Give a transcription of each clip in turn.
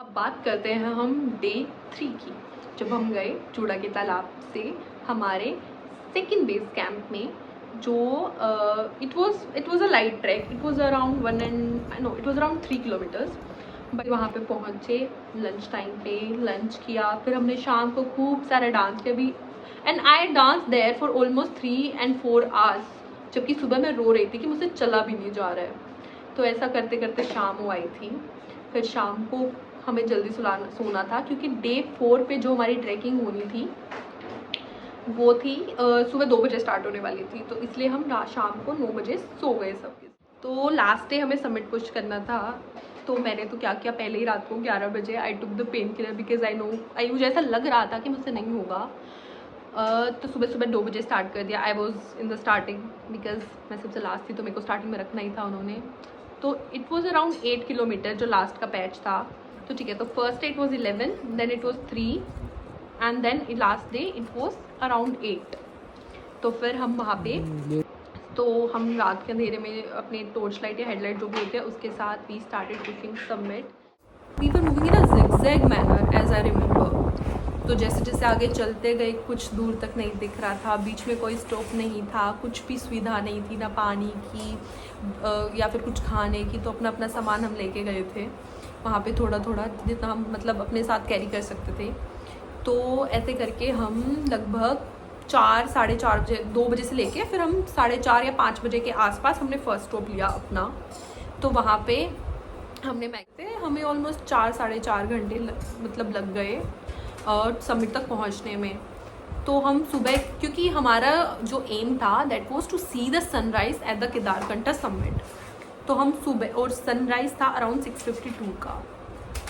अब बात करते हैं हम डे 3 की, जब हम गए चूड़ा के तालाब से हमारे सेकंड बेस कैंप में, जो it was a light track. It was around 3 kilometres. But वहाँ पे पहुँचे लंच टाइम पे, लंच किया, फिर हमने शाम को खूब सारा डांस किया भी। And I dance there for almost 3 and 4 hours, जबकि सुबह मैं रो रही थी कि मुझसे चला भी नहीं जा रहा है। तो ऐसा करते करते शाम वो आई थी। फिर शाम को हमें जल्दी सोना था, क्योंकि डे 4 पे जो हमारी ट्रैकिंग होनी थी वो थी सुबह 2 बजे स्टार्ट होने वाली थी, तो इसलिए हम शाम को 9 बजे सो गए सब। तो लास्ट डे हमें समिट पुश करना था, तो मैंने तो क्या किया, पहले ही रात को 11 बजे I took the painkiller, because मुझे ऐसा लग रहा था कि मुझसे नहीं होगा। तो सुबह सुबह 2 बजे स्टार्ट कर दिया। I was in the starting, because मैं सबसे लास्ट थी, तो मेरे को स्टार्टिंग में रखना ही था उन्होंने। तो इट वॉज अराउंड 8 किलोमीटर जो लास्ट का पैच था। तो ठीक है, तो first day it was 11, then it was 3, and then last day it was around 8। तो फिर हम वहाँ पे, तो हम रात के अंधेरे में अपने टॉर्च लाइट या हेडलाइट जो भी होते हैं उसके साथ we started pushing summit. We were moving in a zigzag manner as I remember. तो जैसे जैसे आगे चलते गए कुछ दूर तक नहीं दिख रहा था, बीच में कोई स्टॉप नहीं था, कुछ भी सुविधा नहीं थी, ना पानी की या फिर कुछ खाने की। तो अपना अपना सामान हम लेके गए थे वहाँ पे, थोड़ा थोड़ा जितना हम मतलब अपने साथ कैरी कर सकते थे। तो ऐसे करके हम लगभग 4 साढ़े 4 बजे, 2 बजे से लेके फिर हम 4:30 या 5 बजे के आसपास हमने फर्स्ट स्टॉप लिया अपना। तो वहाँ पे हमें ऑलमोस्ट 4 साढ़े 4 घंटे मतलब लग गए और समिट तक पहुँचने में। तो हम सुबह, क्योंकि हमारा जो एम था that was to see the sunrise at the Kedarkantha summit, तो हम सुबह, और सनराइज़ था अराउंड 6:52 का।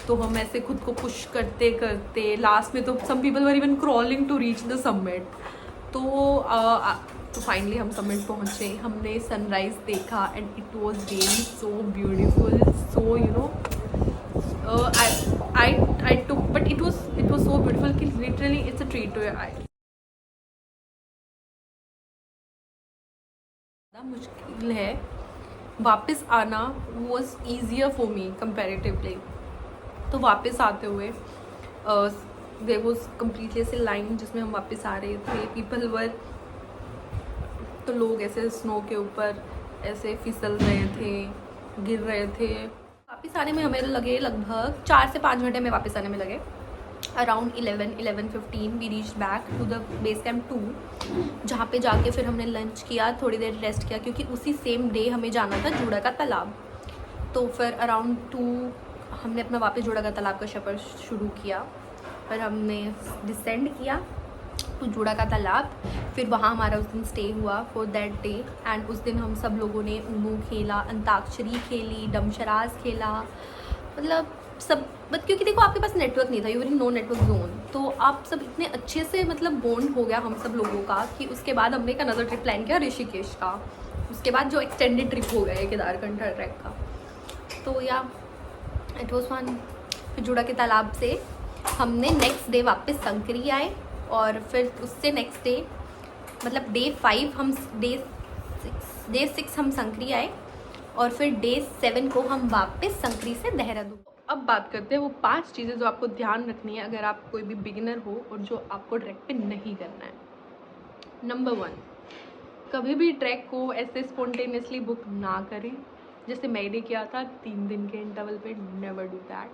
तो हम ऐसे खुद को पुश करते करते लास्ट में तो some people were even crawling to reach the summit. तो फाइनली हम समिट पहुँचे, हमने सनराइज़ देखा and it was really so beautiful, so you know I took, but it was so beautiful कि literally it's a treat to your eye. ज़्यादा मुश्किल है वापस आना, was easier for me comparatively. तो वापस आते हुए देयर वाज कम्प्लीटली ऐसे लाइन जिसमें हम वापस आ रहे थे, पीपल वर, तो लोग ऐसे स्नो के ऊपर ऐसे फिसल रहे थे, गिर रहे थे। वापस आने में हमें लगे लगभग 4 से 5 घंटे में वापस आने में लगे। Around 11:15 we reach back to the base camp 2, जहाँ पे जाके फिर हमने लंच किया, थोड़ी देर रेस्ट किया, क्योंकि उसी सेम डे हमें जाना था जूड़ा का तालाब। तो फिर अराउंड 2 हमने अपना वापस जूड़ा का तालाब का सफ़र शुरू किया। फिर हमने डिसेंड किया टू जूड़ा का तालाब। फिर वहाँ हमारा उस दिन स्टे हुआ फॉर दैट डे। एंड उस दिन हम सब लोगों ने ऊनो खेला, अंताक्षरी खेली, डमशराज खेला, मतलब सब। बट क्योंकि देखो आपके पास नेटवर्क नहीं था, you were in no network zone, तो आप सब इतने अच्छे से मतलब बॉन्ड हो गया हम सब लोगों का कि उसके बाद हमने एक अनदर ट्रिप प्लान किया ऋषिकेश का। उसके बाद जो एक्सटेंडेड ट्रिप हो गया है केदारकंठा ट्रैक का। तो या इट वॉज फन। फिर जुड़ा के तालाब से हमने नेक्स्ट डे वापस संकरी आए, और फिर उससे नेक्स्ट डे मतलब डे 5 हम डे 6 हम संकरी आए, और फिर डे 7 को हम वापस संकरी से देहरादून। अब बात करते हैं वो 5 चीज़ें जो आपको ध्यान रखनी है अगर आप कोई भी बिगिनर हो और जो आपको ट्रैक पे नहीं करना है। नंबर 1, कभी भी ट्रैक को ऐसे स्पॉन्टेनियसली बुक ना करें जैसे मैंने किया था 3 दिन के इंटरवल पे। नेवर डू दैट,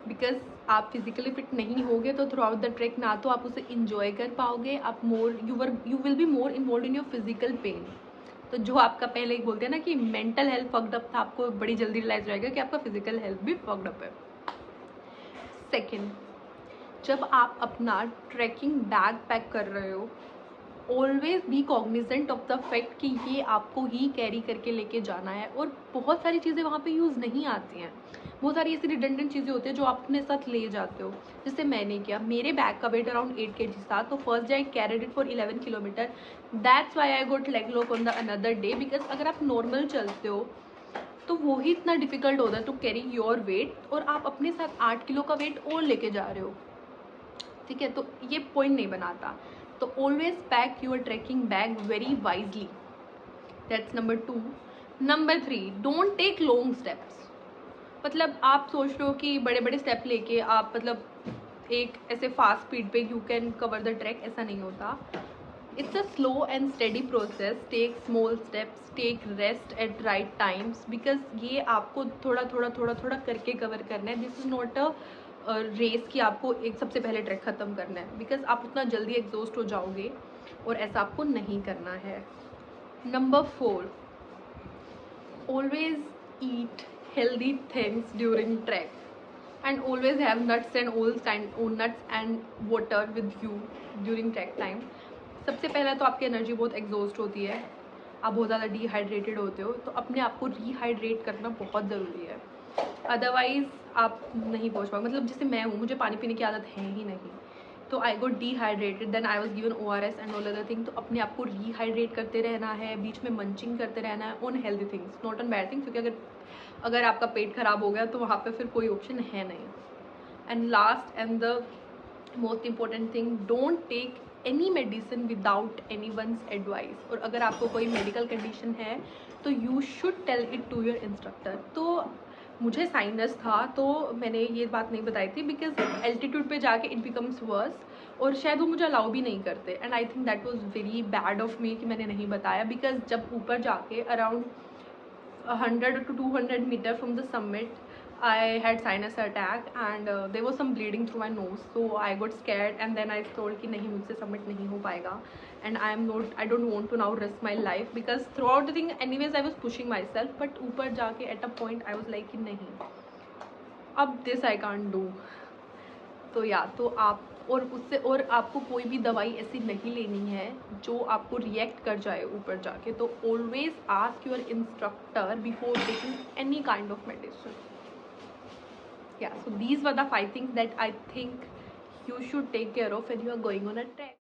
बिकॉज आप फिजिकली फिट नहीं होगे तो थ्रू आउट द ट्रैक ना तो आप उसे इंजॉय कर पाओगे, आप you will be more involve in your physical pain. तो जो आपका पहले ही बोलते हैं ना कि मेंटल हेल्थ फक्ड अप था, आपको बड़ी जल्दी रियलाइज रहेगा कि आपका फिजिकल हेल्थ भी फक्ड अप है। सेकेंड, जब आप अपना ट्रैकिंग बैग पैक कर रहे हो, always be cognizant of the fact कि ये आपको ही कैरी करके लेके जाना है, और बहुत सारी चीज़ें वहाँ पे यूज़ नहीं आती हैं। बहुत सारी ऐसी रिडंडेंट चीज़ें होती हैं जो आप अपने साथ ले जाते हो। जैसे मैंने किया, मेरे बैग का वेट अराउंड 8 kg था, तो first day I carried it for 11 kilometre. That's why I got leg lock on the another day, because अगर आप नॉर्मल चलते हो तो वो ही इतना डिफिकल्ट होता है टू कैरी योर वेट, और आप अपने साथ 8 किलो का वेट और लेके जा रहे हो। ठीक है, तो ये पॉइंट नहीं बनाता। तो always pack your trekking bag very wisely, that's number 2। Number 3, don't take long steps. मतलब आप सोच रहे हो कि बड़े बड़े स्टेप लेके आप मतलब एक ऐसे फास्ट स्पीड पे you can cover the track, ऐसा नहीं होता. It's a slow and steady process. Take small steps, take rest at right times, because ये आपको थोड़ा थोड़ा थोड़ा थोड़ा करके कवर करना है. This is not a race कि आपको एक सबसे पहले ट्रैक ख़त्म करना है, बिकॉज आप उतना जल्दी एग्जॉस्ट हो जाओगे और ऐसा आपको नहीं करना है. Number 4, always eat healthy things during trek, and always have nuts and nuts and water with you during trek time. सबसे पहला तो आपकी एनर्जी बहुत एग्जॉस्ट होती है, आप बहुत ज़्यादा डिहाइड्रेटेड होते हो, तो अपने आप को रीहाइड्रेट करना बहुत ज़रूरी है. अदरवाइज़ आप नहीं पहुंच पाओगे. मतलब जैसे मैं हूँ, मुझे पानी पीने की आदत है ही नहीं, तो I got dehydrated, then I was given ORS and all other thing. तो अपने आप को रीहाइड्रेट करते रहना है, बीच में मंचिंग करते रहना है on healthy things, not on bad things, क्योंकि अगर आपका पेट खराब हो गया तो वहाँ पे फिर कोई ऑप्शन है नहीं. And last and the most important thing, don't take any medicine without any once advice. और अगर आपको कोई मेडिकल कंडीशन है तो you should tell it to your instructor. तो मुझे साइनस था, तो मैंने ये बात नहीं बताई थी, बिकॉज एल्टीट्यूड पे जाके इट बिकम्स वर्स, और शायद वो मुझे अलाउ भी नहीं करते. And I think that was very bad of me कि मैंने नहीं बताया, बिकॉज जब ऊपर जाके around 100 to 200 meter from the summit, I had sinus attack and there was some bleeding through my nose, so I got scared and then I told कि नहीं, मुझसे summit नहीं हो पाएगा, and I don't want to now risk my life, because throughout the thing anyways I was pushing myself, but ऊपर जाके at a point I was like कि नहीं, अब this I can't do. तो या तो आप और उससे और आपको कोई भी दवाई ऐसी नहीं लेनी है जो आपको रिएक्ट कर जाए ऊपर जाके. तो always ask your instructor before taking any kind of medicine. Yeah so these were the 5 things that I think you should take care of when you are going on a trek.